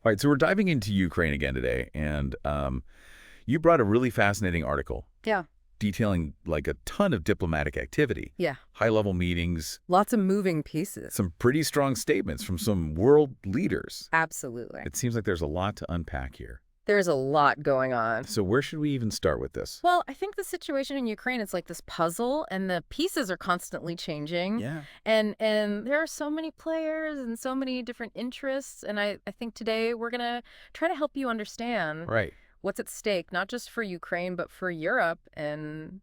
All right, so we're diving into Ukraine again today, and you brought a really fascinating article Yeah. detailing like a ton of diplomatic activity, Yeah. high-level meetings, Lots of moving pieces. some pretty strong statements from some world leaders. Absolutely. It seems like there's a lot to unpack here. There's a lot going on. So where should we even start with this? Well, I think the situation in Ukraine is like this puzzle, and the pieces are constantly changing. Yeah. And there are so many players and so many different interests. And I think today we're going to try to help you understand Right. what's at stake, not just for Ukraine, but for Europe and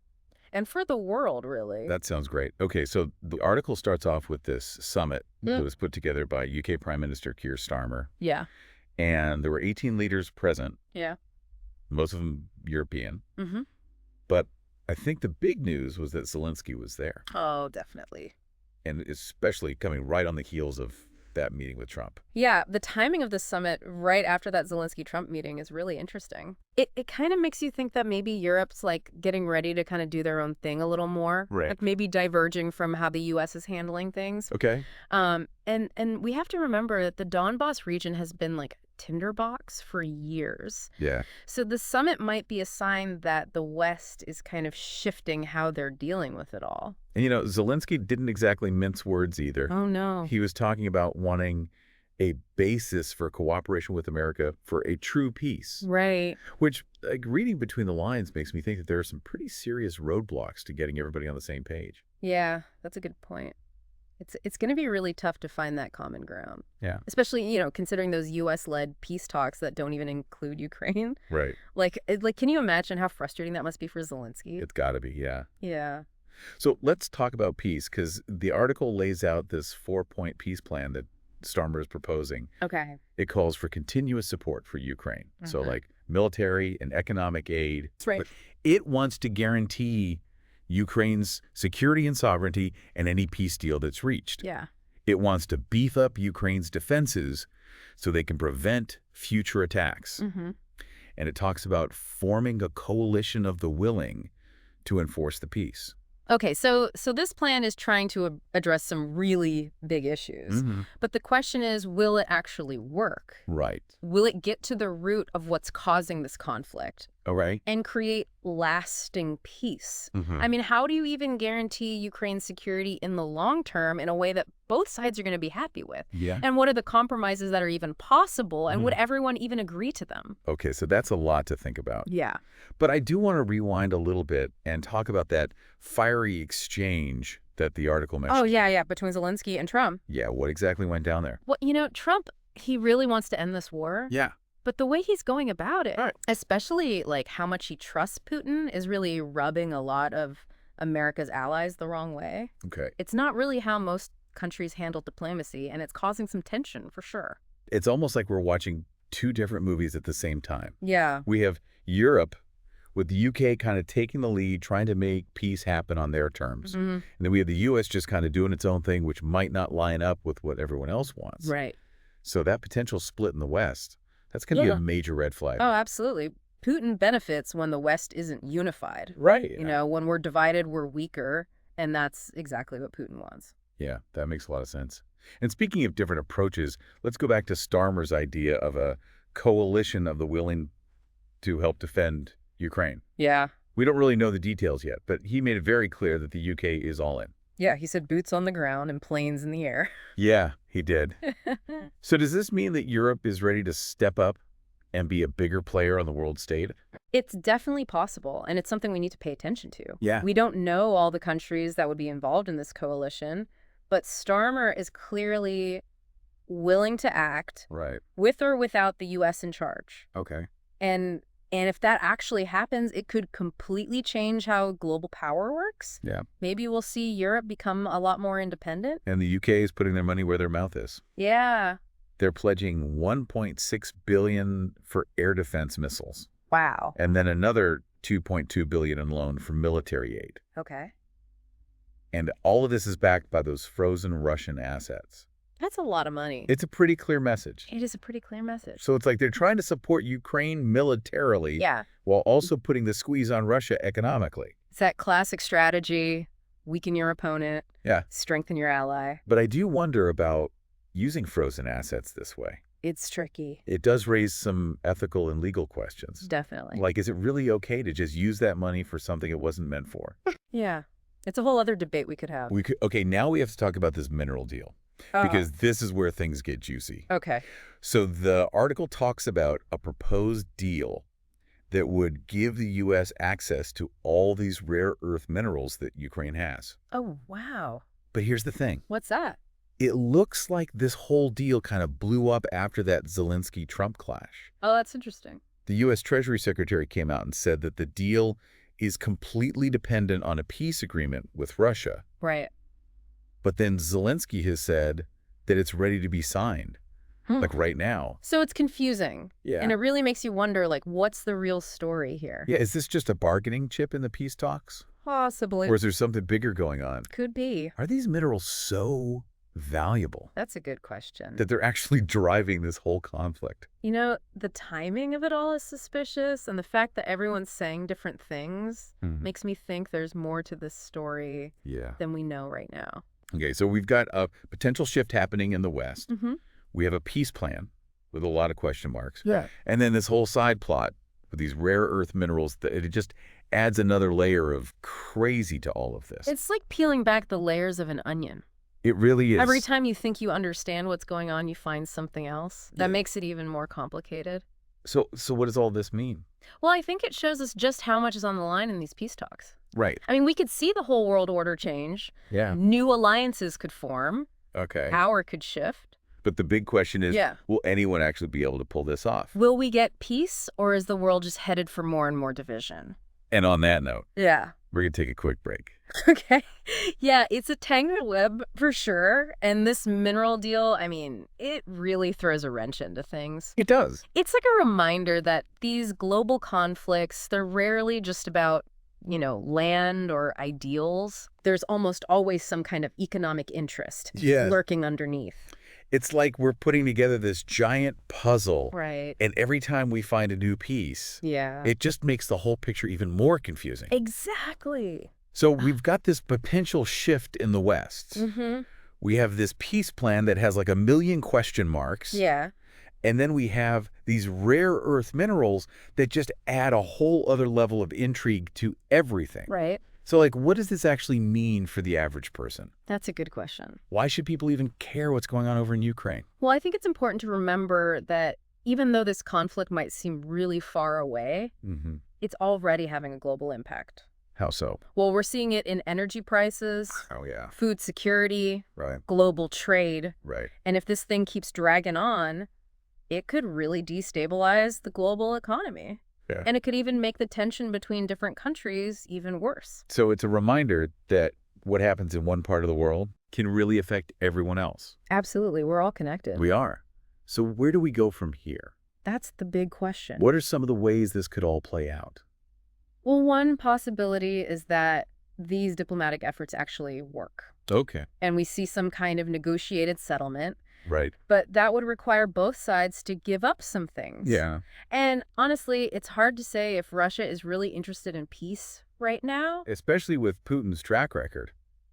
for the world, really. That sounds great. Okay, so the article starts off with this summit Mm. that was put together by UK Prime Minister Keir Starmer, Yeah. and there were 18 leaders present, Yeah. most of them European. Mm-hmm. But I think the big news was that Zelensky was there, Oh, definitely. and especially coming right on the heels of that meeting with Trump. Yeah, the timing of the summit right after that Zelensky-Trump meeting is really interesting. It kind of makes you think that maybe Europe's like getting ready to kind of do their own thing a little more. Right. Like maybe diverging from how the U.S. is handling things. Okay. And we have to remember that the Donbas region has been like a tinderbox for years. Yeah. So the summit might be a sign that the West is kind of shifting how they're dealing with it all. And, Zelensky didn't exactly mince words either. Oh, no. He was talking about wanting a basis for cooperation with America for a true peace. Right. Which, like, reading between the lines makes me think that there are some pretty serious roadblocks to getting everybody on the same page. Yeah, that's a good point. It's going to be really tough to find that common ground. Yeah. Especially, considering those U.S.-led peace talks that don't even include Ukraine. Right. Like, can you imagine how frustrating that must be for Zelensky? It's got to be, yeah. Yeah. So let's talk about peace, because the article lays out this 4-point peace plan that Starmer is proposing. Okay. It calls for continuous support for Ukraine. So like military and economic aid. That's right. But it wants to guarantee Ukraine's security and sovereignty and any peace deal that's reached. Yeah. It wants to beef up Ukraine's defenses so they can prevent future attacks. Mm-hmm. And it talks about forming a coalition of the willing to enforce the peace. Okay, so this plan is trying to address some really big issues. But the question is, will it actually work? Right. Will it get to the root of what's causing this conflict All right. and create lasting peace? Mm-hmm. I mean, how do you even guarantee Ukraine's security in the long term in a way that both sides are going to be happy with? Yeah. And what are the compromises that are even possible? And would everyone even agree to them? Okay, so that's a lot to think about. Yeah. But I do want to rewind a little bit and talk about that fiery exchange that the article mentioned. Oh, yeah, between Zelensky and Trump. Yeah, what exactly went down there? Well, Trump, he really wants to end this war. Yeah. But the way he's going about it, Right. especially like how much he trusts Putin, is really rubbing a lot of America's allies the wrong way. Okay. It's not really how most countries handle diplomacy, and it's causing some tension for sure. It's almost like we're watching two different movies at the same time. Yeah. We have Europe with the UK kind of taking the lead, trying to make peace happen on their terms. Mm-hmm. And then we have the US just kind of doing its own thing, which might not line up with what everyone else wants. Right. So that potential split in the West, that's going to be a major red flag. Oh, absolutely. Putin benefits when the West isn't unified. Right. When we're divided, we're weaker, and that's exactly what Putin wants. Yeah, that makes a lot of sense. And speaking of different approaches, let's go back to Starmer's idea of a coalition of the willing to help defend Ukraine. Yeah. We don't really know the details yet, but he made it very clear that the UK is all in. Yeah, he said boots on the ground and planes in the air. Yeah, he did. So does this mean that Europe is ready to step up and be a bigger player on the world stage? It's definitely possible, and it's something we need to pay attention to. Yeah. We don't know all the countries that would be involved in this coalition, but Starmer is clearly willing to act Right. with or without the U.S. in charge. Okay. And if that actually happens, it could completely change how global power works. Yeah. Maybe we'll see Europe become a lot more independent. And the UK is putting their money where their mouth is. Yeah. They're pledging $1.6 billion for air defense missiles. Wow. And then another $2.2 billion in loan for military aid. Okay. And all of this is backed by those frozen Russian assets. That's a lot of money. It's a pretty clear message. It is a pretty clear message. So it's like they're trying to support Ukraine militarily Yeah. while also putting the squeeze on Russia economically. It's that classic strategy, weaken your opponent, Yeah. strengthen your ally. But I do wonder about using frozen assets this way. It's tricky. It does raise some ethical and legal questions. Definitely. Like, is it really okay to just use that money for something it wasn't meant for? Yeah. It's a whole other debate we could have. Okay, now we have to talk about this mineral deal, because this is where things get juicy. Okay. So the article talks about a proposed deal that would give the U.S. access to all these rare earth minerals that Ukraine has. Oh, wow. But here's the thing. What's that? It looks like this whole deal kind of blew up after that Zelensky-Trump clash. Oh, that's interesting. The U.S. Treasury Secretary came out and said that the deal is completely dependent on a peace agreement with Russia. Right. But then Zelensky has said that it's ready to be signed, like right now. So it's confusing. Yeah. And it really makes you wonder, like, what's the real story here? Yeah, is this just a bargaining chip in the peace talks? Possibly. Or is there something bigger going on? Could be. Are these minerals so valuable That's a good question. that they're actually driving this whole conflict? You know, the timing of it all is suspicious, and the fact that everyone's saying different things makes me think there's more to this story than we know right now. Okay, so we've got a potential shift happening in the West. We have a peace plan with a lot of question marks. Yeah. And then this whole side plot with these rare earth minerals, that it just adds another layer of crazy to all of this. It's like peeling back the layers of an onion. It really is. Every time you think you understand what's going on, you find something else. That makes it even more complicated. So what does all this mean? Well, I think it shows us just how much is on the line in these peace talks. Right. I mean, we could see the whole world order change. Yeah. New alliances could form. Okay. Power could shift. But the big question is, Yeah. will anyone actually be able to pull this off? Will we get peace, or is the world just headed for more and more division? And on that note, Yeah. we're going to take a quick break. Okay. Yeah, it's a tangled web for sure. And this mineral deal, I mean, it really throws a wrench into things. It does. It's like a reminder that these global conflicts, they're rarely just about, land or ideals. There's almost always some kind of economic interest lurking underneath. It's like we're putting together this giant puzzle. Right. And every time we find a new piece, it just makes the whole picture even more confusing. Exactly. So we've got this potential shift in the West. We have this peace plan that has like a million question marks. Yeah. And then we have these rare earth minerals that just add a whole other level of intrigue to everything. Right. So, like, what does this actually mean for the average person? That's a good question. Why should people even care what's going on over in Ukraine? Well, I think it's important to remember that even though this conflict might seem really far away, it's already having a global impact. How so? Well, we're seeing it in energy prices, Oh, yeah. food security, Right. global trade. Right. And if this thing keeps dragging on, it could really destabilize the global economy. Yeah. And it could even make the tension between different countries even worse. So it's a reminder that what happens in one part of the world can really affect everyone else. Absolutely. We're all connected. We are. So where do we go from here? That's the big question. What are some of the ways this could all play out? Well, one possibility is that these diplomatic efforts actually work. Okay. And we see some kind of negotiated settlement. Right. But that would require both sides to give up some things. Yeah. And honestly, it's hard to say if Russia is really interested in peace right now. Especially with Putin's track record.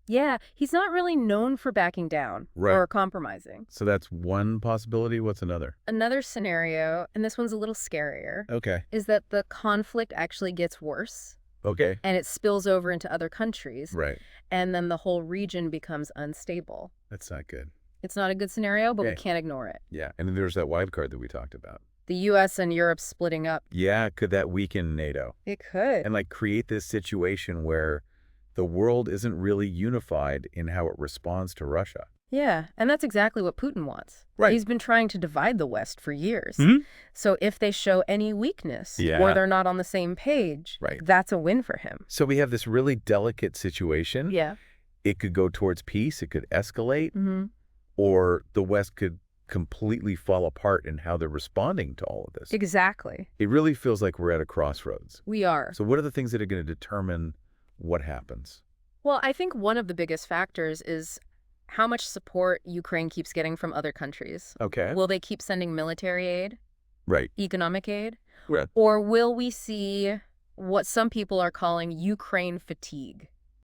Yeah, he's not really known for backing down or compromising. So that's one possibility. What's another? Another scenario, and this one's a little scarier, Okay. is that the conflict actually gets worse. Okay. And it spills over into other countries. Right. And then the whole region becomes unstable. That's not good. It's not a good scenario, but we Okay. can't ignore it. Yeah. And then there's that wild card that we talked about. The U.S. and Europe splitting up. Yeah. Could that weaken NATO? It could. And like create this situation where the world isn't really unified in how it responds to Russia. Yeah, and that's exactly what Putin wants. Right. He's been trying to divide the West for years. Mhm. So if they show any weakness Yeah. or they're not on the same page, Right. that's a win for him. So we have this really delicate situation. Yeah. It could go towards peace. It could escalate. Mm-hmm. Or the West could completely fall apart in how they're responding to all of this. Exactly. It really feels like we're at a crossroads. We are. So what are the things that are going to determine what happens? Well, I think one of the biggest factors is how much support Ukraine keeps getting from other countries. Okay. Will they keep sending military aid, Right. economic aid? Right. Or will we see what some people are calling Ukraine fatigue?